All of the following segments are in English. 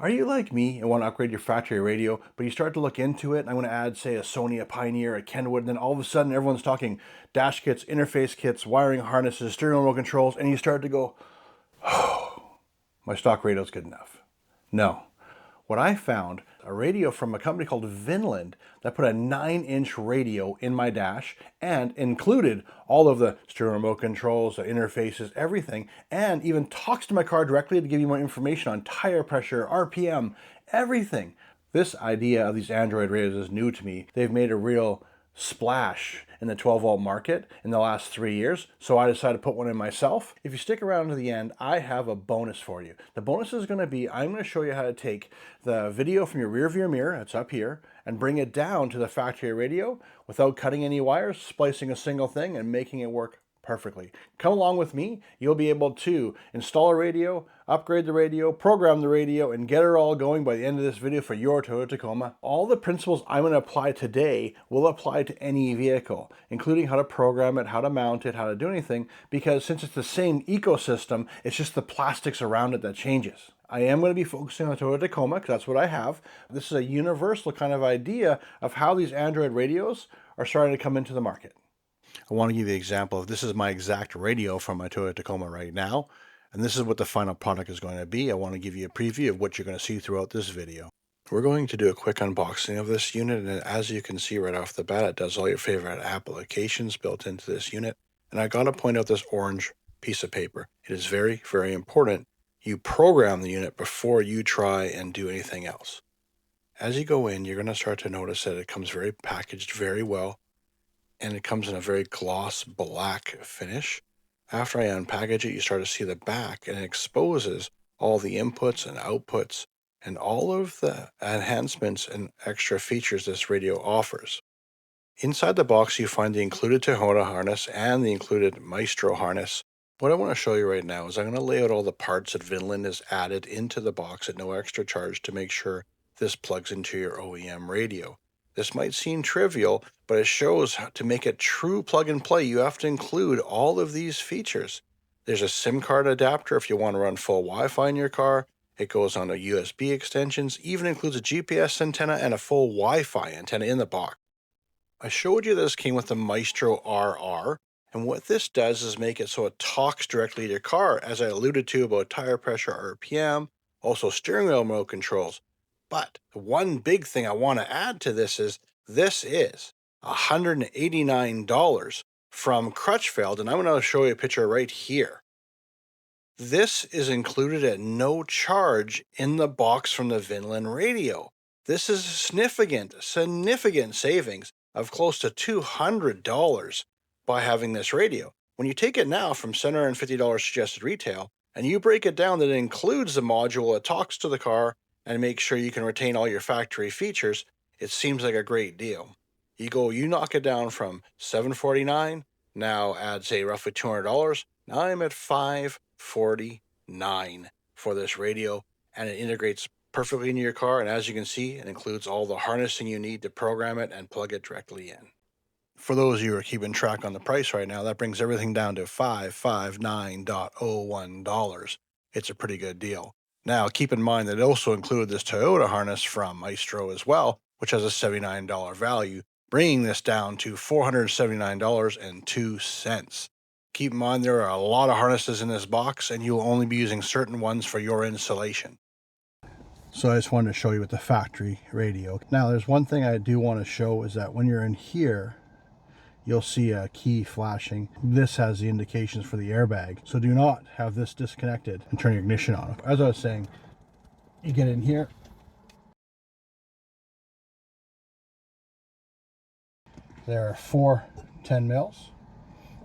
Are you like me and want to upgrade your factory radio, but you start to look into it, and I want to add, say, a Sony, a Pioneer, a Kenwood, and then all of a sudden everyone's talking dash kits, interface kits, wiring harnesses, steering wheel controls, and you start to go, oh, my stock radio's good enough. No. What I found, a radio from a company called Vinland that put a 9-inch radio in my dash and included all of the steering remote controls, the interfaces, everything, and even talks to my car directly to give you more information on tire pressure, RPM, everything. This idea of these Android radios is new to me. They've made a real splash in the 12-volt market in the last 3 years, so I decided to put one in myself. If you stick around to the end, I have a bonus for you. The bonus is going to be, I'm going to show you how to take the video from your rear view mirror, it's up here, and bring it down to the factory radio without cutting any wires, splicing a single thing, and making it work perfectly. Come along with me. You'll be able to install a radio, upgrade the radio, program the radio, and get it all going by the end of this video for your Toyota Tacoma. All the principles I'm going to apply today will apply to any vehicle, including how to program it, how to mount it, how to do anything, because since it's the same ecosystem, it's just the plastics around it that changes. I am going to be focusing on the Toyota Tacoma because that's what I have. This is a universal kind of idea of how these Android radios are starting to come into the market. I want to give you an example of this is my exact radio from my Toyota Tacoma right now, and this is what the final product is going to be. I want to give you a preview of what you're going to see throughout this video. We're going to do a quick unboxing of this unit, and as you can see right off the bat, it does all your favorite applications built into this unit. And I got to point out this orange piece of paper. It is very, very important. You program the unit before you try and do anything else. As you go in, you're going to start to notice that it comes very packaged very well, and it comes in a very gloss black finish. After I unpackage it, you start to see the back, and it exposes all the inputs and outputs and all of the enhancements and extra features this radio offers. Inside the box, you find the included Toyota harness and the included Maestro harness. What I want to show you right now is I'm going to lay out all the parts that Vinland has added into the box at no extra charge to make sure this plugs into your OEM radio. This might seem trivial, but it shows how to make it true plug and play. You have to include all of these features. There's a SIM card adapter if you want to run full Wi-Fi in your car. It goes on to USB extensions, even includes a GPS antenna and a full Wi-Fi antenna in the box. I showed you this came with the Maestro RR, and what this does is make it so it talks directly to your car, as I alluded to about tire pressure, RPM, also steering wheel remote controls. But the one big thing I want to add to this is $189 from Crutchfield, and I'm going to show you a picture right here. This is included at no charge in the box from the Vinland radio. This is significant savings of close to $200 by having this radio. When you take it now from $750 suggested retail, and you break it down that it includes the module, it talks to the car, and make sure you can retain all your factory features, it seems like a great deal. You knock it down from $749, now add say roughly $200, now I'm at $549 for this radio, and it integrates perfectly into your car, and as you can see, it includes all the harnessing you need to program it and plug it directly in. For those of you who are keeping track on the price right now, that brings everything down to $559.01. It's a pretty good deal. Now, keep in mind that it also included this Toyota harness from Maestro as well, which has a $79 value, bringing this down to $479.02. Keep in mind there are a lot of harnesses in this box, and you'll only be using certain ones for your installation. So I just wanted to show you with the factory radio. Now, there's one thing I do want to show is that when you're in here, you'll see a key flashing. This has the indications for the airbag. So do not have this disconnected and turn your ignition on. As I was saying, you get in here. There are 4 10 mils,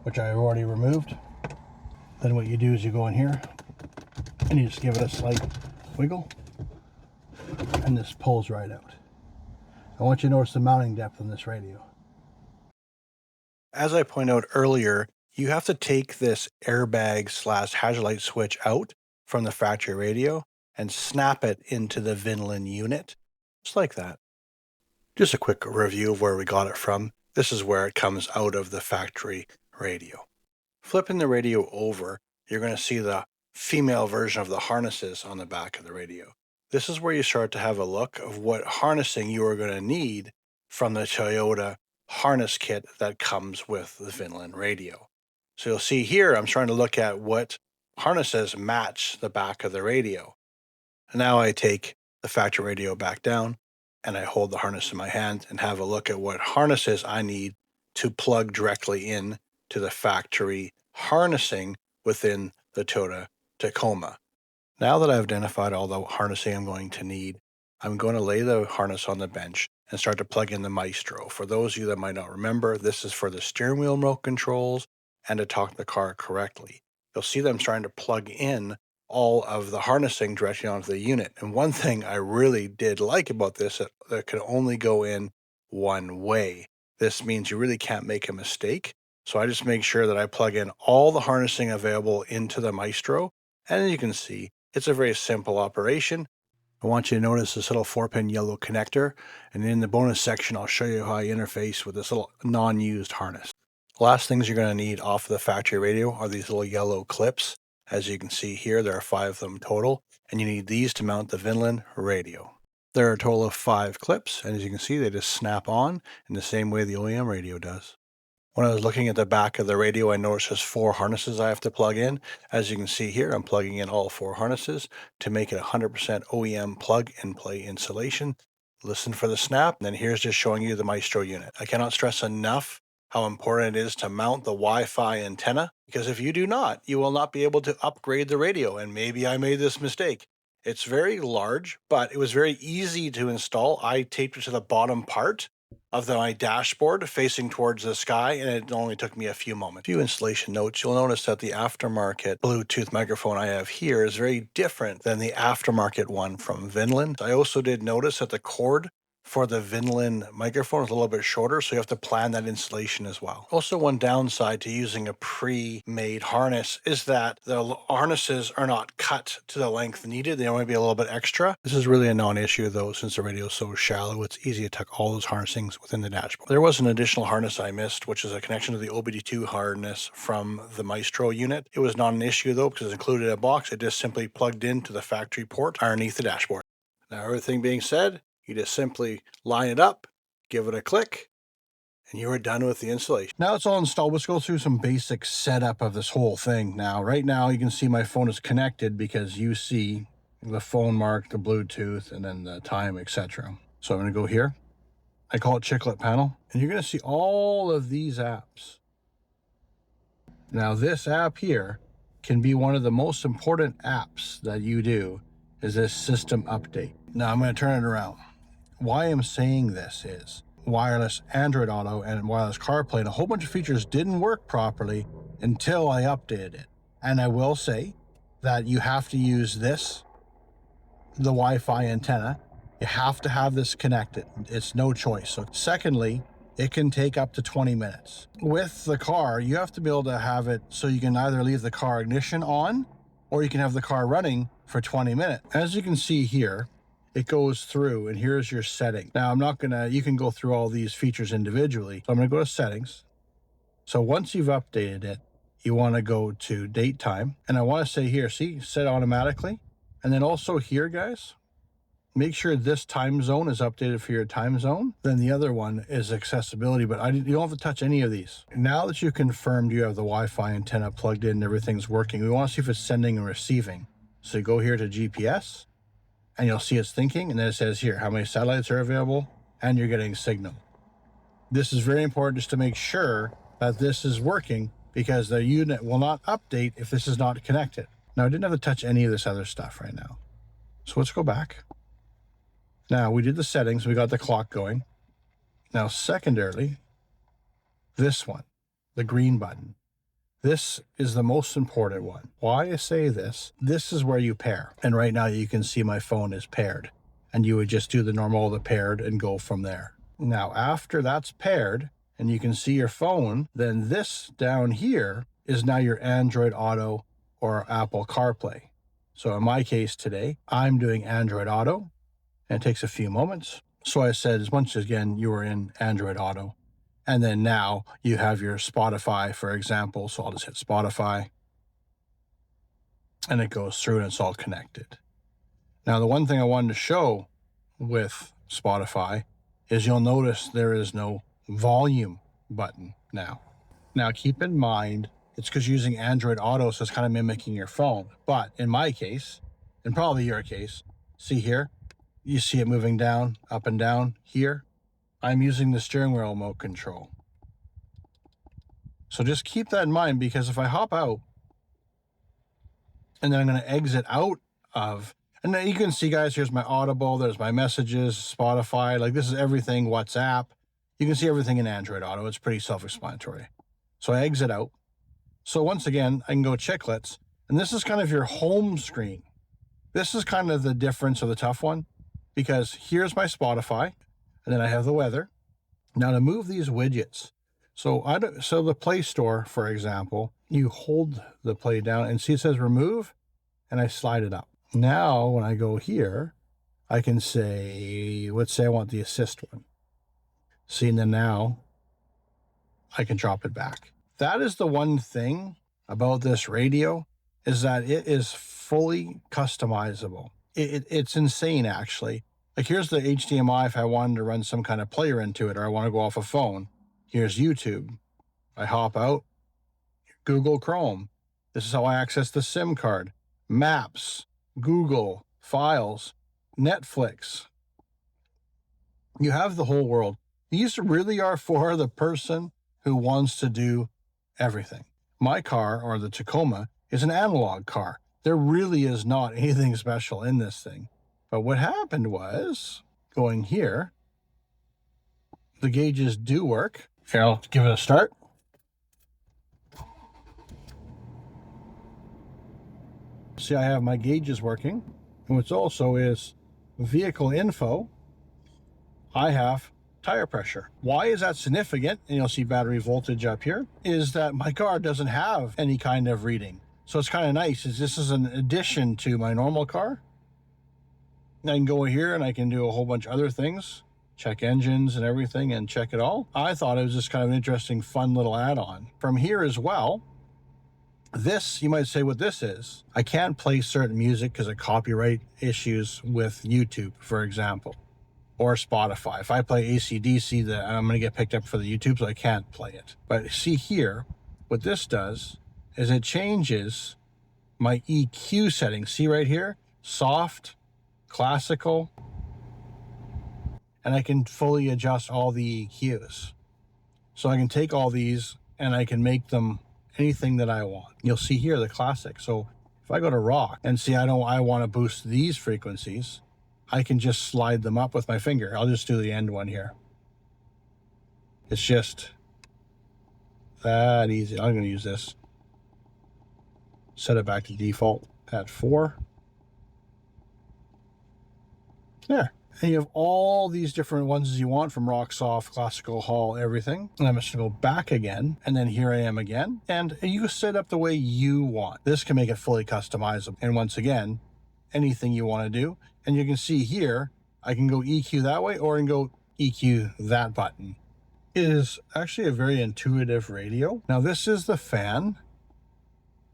which I've already removed. Then what you do is you go in here and you just give it a slight wiggle, and this pulls right out. I want you to notice the mounting depth on this radio. As I pointed out earlier, you have to take this airbag / hazard light switch out from the factory radio and snap it into the Vinland unit, just like that. Just a quick review of where we got it from. This is where it comes out of the factory radio. Flipping the radio over, you're going to see the female version of the harnesses on the back of the radio. This is where you start to have a look of what harnessing you are going to need from the Toyota harness kit that comes with the Vinland radio. So you'll see here, I'm trying to look at what harnesses match the back of the radio. And now I take the factory radio back down and I hold the harness in my hand and have a look at what harnesses I need to plug directly in to the factory harnessing within the Toyota Tacoma. Now that I've identified all the harnessing I'm going to need, I'm going to lay the harness on the bench and start to plug in the Maestro. For those of you that might not remember, this is for the steering wheel remote controls and to talk the car correctly. You'll see them trying to plug in all of the harnessing directly onto the unit. And one thing I really did like about this, that could only go in one way. This means you really can't make a mistake. So I just make sure that I plug in all the harnessing available into the Maestro. And as you can see, it's a very simple operation. I want you to notice this little 4-pin yellow connector, and in the bonus section I'll show you how I interface with this little non-used harness. The last things you're going to need off of the factory radio are these little yellow clips. As you can see here, there are 5 of them total, and you need these to mount the Vinland radio. There are a total of 5 clips, and as you can see, they just snap on in the same way the OEM radio does. When I was looking at the back of the radio, I noticed there's 4 harnesses I have to plug in. As you can see here, I'm plugging in all 4 harnesses to make it 100% OEM plug-and-play installation. Listen for the snap, and then here's just showing you the Maestro unit. I cannot stress enough how important it is to mount the Wi-Fi antenna, because if you do not, you will not be able to upgrade the radio, and maybe I made this mistake. It's very large, but it was very easy to install. I taped it to the bottom part of my dashboard facing towards the sky, and it only took me a few moments. A few installation notes. You'll notice that the aftermarket Bluetooth microphone I have here is very different than the aftermarket one from Vinland. I also did notice that the cord for the Vinland microphone is a little bit shorter, so you have to plan that installation as well. Also, one downside to using a pre-made harness is that the harnesses are not cut to the length needed. They only be a little bit extra. This is really a non-issue though, since the radio is so shallow, it's easy to tuck all those harnessings within the dashboard. There was an additional harness I missed, which is a connection to the OBD2 harness from the Maestro unit. It was not an issue though, because it's included in a box. It just simply plugged into the factory port underneath the dashboard. Now, everything being said, you just simply line it up, give it a click, and you are done with the installation. Now it's all installed. Let's go through some basic setup of this whole thing. Now, right now you can see my phone is connected because you see the phone mark, the Bluetooth, and then the time, etc. So I'm going to go here. I call it Chiclet Panel, and you're going to see all of these apps. Now, this app here can be one of the most important apps that you do, is this system update. Now I'm going to turn it around. Why I'm saying this is wireless Android Auto and wireless CarPlay and a whole bunch of features didn't work properly until I updated it. And I will say that you have to use this, the Wi-Fi antenna. You have to have this connected. It's no choice. So secondly, it can take up to 20 minutes. With the car, you have to be able to have it so you can either leave the car ignition on or you can have the car running for 20 minutes. As you can see here, it goes through, and here's your setting. Now, you can go through all these features individually. So I'm gonna go to settings. So once you've updated it, you wanna go to date time. And I wanna say here, see, set automatically. And then also here, guys, make sure this time zone is updated for your time zone. Then the other one is accessibility, but you don't have to touch any of these. Now that you've confirmed you have the Wi-Fi antenna plugged in and everything's working, we wanna see if it's sending and receiving. So you go here to GPS, and you'll see it's thinking, and then it says here how many satellites are available, and you're getting signal. This is very important just to make sure that this is working, because the unit will not update if this is not connected. Now, I didn't have to touch any of this other stuff right now. So let's go back. Now, we did the settings, we got the clock going. Now, secondarily, this one, the green button. This is the most important one. Why I say this is where you pair. And right now you can see my phone is paired. And you would just do the normal, the paired, and go from there. Now, after that's paired, and you can see your phone, then this down here is now your Android Auto or Apple CarPlay. So in my case today, I'm doing Android Auto, and it takes a few moments. So I said, once again, you are in Android Auto. And then now you have your Spotify, for example. So I'll just hit Spotify. And it goes through and it's all connected. Now, the one thing I wanted to show with Spotify is you'll notice there is no volume button now. Now, keep in mind, it's because using Android Auto, so it's kind of mimicking your phone. But in my case, and probably your case, see here, you see it moving down, up and down here. I'm using the steering wheel remote control. So just keep that in mind, because if I hop out and then I'm going to exit out of, and then you can see, guys, here's my Audible, there's my messages, Spotify, like this is everything, WhatsApp. You can see everything in Android Auto. It's pretty self-explanatory. So I exit out. So once again, I can go chiclets, and this is kind of your home screen. This is kind of the difference, or the tough one, because here's my Spotify, and then I have the weather. Now to move these widgets, so the Play Store, for example, you hold the play down and see it says remove, and I slide it up. Now when I go here, I can say, let's say I want the assist one. See, and then now I can drop it back. That is the one thing about this radio, is that it is fully customizable. It's insane, actually. Like here's the HDMI if I wanted to run some kind of player into it, or I want to go off a phone. Here's YouTube. I hop out, Google Chrome. This is how I access the SIM card. Maps, Google, Files, Netflix. You have the whole world. These really are for the person who wants to do everything. My car, or the Tacoma, is an analog car. There really is not anything special in this thing. But what happened was, going here, the gauges do work. Here, I'll give it a start. See, I have my gauges working. And what's also is vehicle info. I have tire pressure. Why is that significant? And you'll see battery voltage up here, is that my car doesn't have any kind of reading. So it's kind of nice, is this is an addition to my normal car. I can go here and I can do a whole bunch of other things, check engines and everything and check it all. I thought it was just kind of an interesting, fun little add-on. From here as well, this, you might say what this is. I can't play certain music because of copyright issues with YouTube, for example, or Spotify. If I play AC/DC, that I'm going to get picked up for the YouTube, so I can't play it. But see here, what this does is it changes my EQ settings. See right here, soft, classical, and I can fully adjust all the EQs. So I can take all these and I can make them anything that I want. You'll see here the classic. So if I go to rock and see I want to boost these frequencies, I can just slide them up with my finger. I'll just do the end one here. It's just that easy. I'm going to use this. Set it back to default at 4. There. And you have all these different ones you want, from rock, soft, classical, hall, everything. And I'm just going to go back again. And then here I am again. And you set up the way you want. This can make it fully customizable. And once again, anything you want to do. And you can see here, I can go EQ that way, or I can go EQ that button. It is actually a very intuitive radio. Now this is the fan.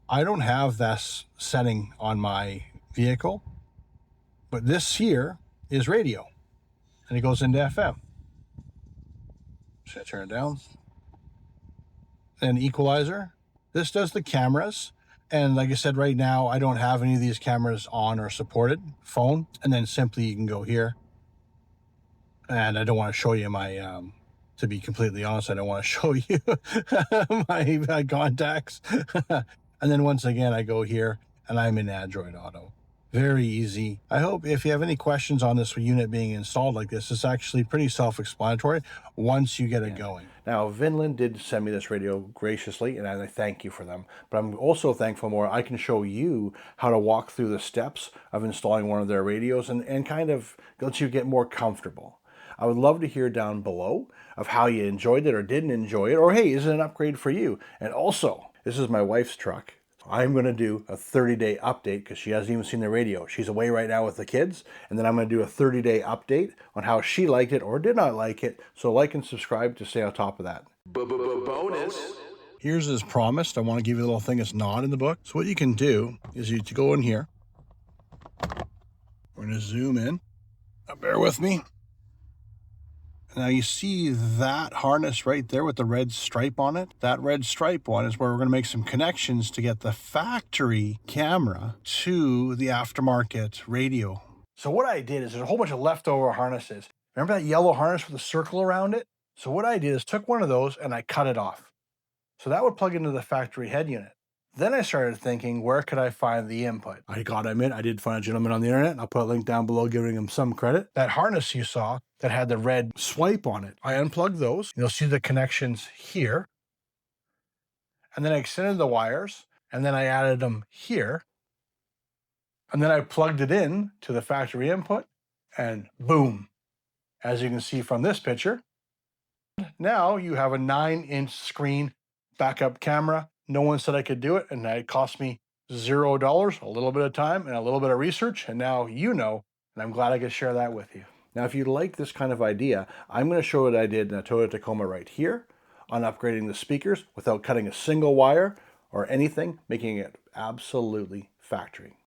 I don't have this setting on my vehicle, but this here is radio, and it goes into FM. Should I turn it down? And equalizer. This does the cameras. And like I said, right now, I don't have any of these cameras on or supported. Phone. And then simply you can go here. And I don't want to show you my, to be completely honest, I don't want to show you my contacts. And then once again, I go here and I'm in Android Auto. Very easy. I hope if you have any questions on this unit being installed like this, it's actually pretty self-explanatory once you get it going. Now, Vinland did send me this radio graciously, and I thank you for them. But I'm also thankful more I can show you how to walk through the steps of installing one of their radios and kind of let you get more comfortable. I would love to hear down below of how you enjoyed it or didn't enjoy it, or hey, is it an upgrade for you? And also, this is my wife's truck. I'm going to do a 30-day update because she hasn't even seen the radio. She's away right now with the kids, and then I'm going to do a 30-day update on how she liked it or did not like it. So like and subscribe to stay on top of that. Bonus. Here's as promised. I want to give you a little thing that's not in the book. So what you can do is you go in here, We're going to zoom in. Now bear with me. Now you see that harness right there with the red stripe on it? That red stripe one is where we're going to make some connections to get the factory camera to the aftermarket radio. So what I did is there's a whole bunch of leftover harnesses. Remember that yellow harness with a circle around it? So what I did is took one of those and I cut it off. So that would plug into the factory head unit. Then I started thinking, where could I find the input? I gotta admit, I did find a gentleman on the internet, and I'll put a link down below giving him some credit. That harness you saw that had the red swipe on it, I unplugged those. You'll see the connections here. And then I extended the wires, and then I added them here. And then I plugged it in to the factory input, and boom. As you can see from this picture, now you have a 9-inch screen backup camera. No one said I could do it, and it cost me $0, a little bit of time and a little bit of research, and now you know, and I'm glad I could share that with you. Now, if you like this kind of idea, I'm going to show what I did in a Toyota Tacoma right here on upgrading the speakers without cutting a single wire or anything, making it absolutely factory.